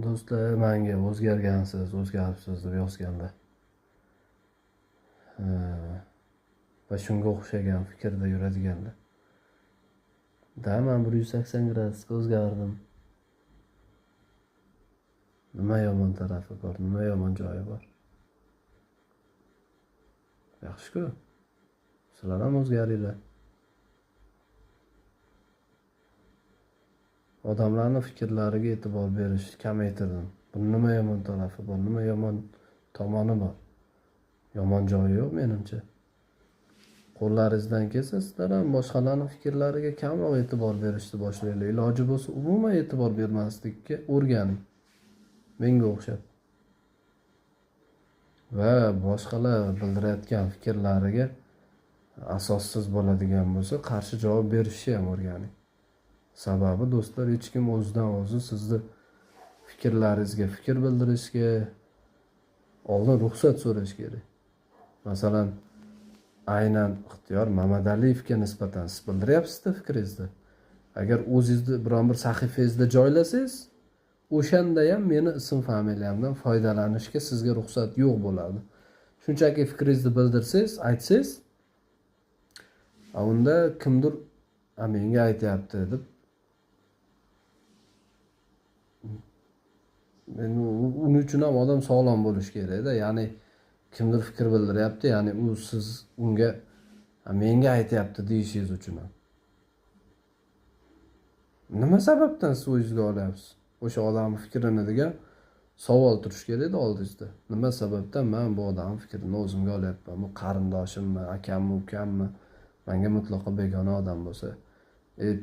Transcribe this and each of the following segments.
Do'stlar menga o'zgargansiz, o'zgaribsiz deb yozganlar. Va shunga o'xshagan fikrda yuradiganlar. Men 180 gradusga o'zgardim. Nima yomon tarafi bor, nima yomon joyi bor? Yaxshi-ku. Sizlar ham o'zgaringlar. Odamlarning fikrlariga e'tibor berishni kamaytirdim. Buni nima yomon tarafi bor, nima yomon tomoni bor? Yomon joyi yo'q menimcha. Qo'llaringizdan kelsa sizlar ham boshqalarning fikrlariga kamroq e'tibor berishni boshlanglar. Iloji bo'lsa umuman e'tibor bermaslikka o'rganing. Menga o'xshab. Va boshqalar bildirayotgan fikrlariga asossiz bo'ladigan bo'lsa, qarshi javob berishni ham o'rganing. Sababi do'stlar, hech kim o'zidan o'zi sizni fikrlaringizga fikr bildirishga oldin ruxsat so'rash kerak. Masalan, aynan ixtiyor Mamadaliyevga nisbatan siz bildiryapsiz-da fikringizni. Agar o'zingizni biron bir sahifangizda joylasangiz, o'shanda ham meni ism familiyamdan foydalanishga sizga ruxsat yo'q bo'ladi. Shunchaki fikringizni bildirsangiz, aytsangiz, unda kimdir menga aytyapti deb uning uchun ham odam sog'lom bo'lish kerak-da. Ya'ni kimdir fikr bildiryapti, ya'ni u siz unga menga aytyapti deyishingiz uchun ham. Nima sababdan siz o'zingizga olyapsiz? O'sha odamning fikrini degan savol turishi kerak-da oldingizda. Nima sababdan men bu odamning fikrini o'zimga olyapman? Bu qarindoshimmi, akammi, ukammi? Menga mutlaqo begona odam bo'lsa,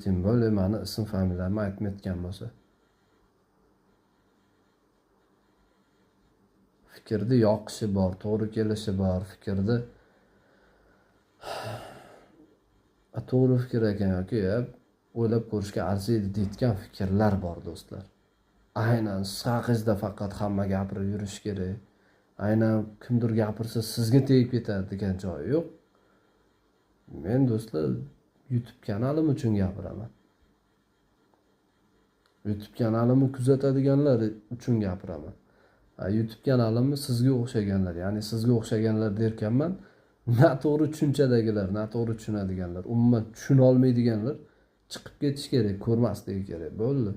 tim bo'ldi, meni ism familiyamni aytmayotgan bo'lsa. Fikrni yoqishi bor, to'g'ri kelishi bor, fikrni to'g'ri fikr ekan yoki o'ylab ko'rishga arziydi deyotgan fikrlar bor do'stlar. Aynan siz haqingizda faqat hamma gapirib yurish kerak. Aynan kimdir gapirsa sizga tegib ketadi degan joyi yo'q. Men do'stlar YouTube kanalim uchun gapiraman. YouTube kanalimni kuzatadiganlar uchun gapiraman. YouTube kanalimni sizga o'xshaganlar, ya'ni sizga o'xshaganlar derkanman, noto'g'ri tushunchadagilar, noto'g'ri tushunadiganlar, umuman tushuna olmaydiganlar chiqib ketish kerak, ko'rmasligi kerak. Bo'ldi.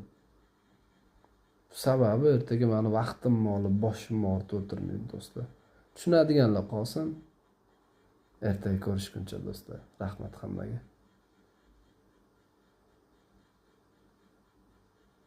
Sababi ertaga meni vaqtimni olib, boshimni ortib o'tirmaydi do'stlar. Tushunadiganlar qolsin. Ertaga ko'rishguncha do'stlar. Rahmat hammaga.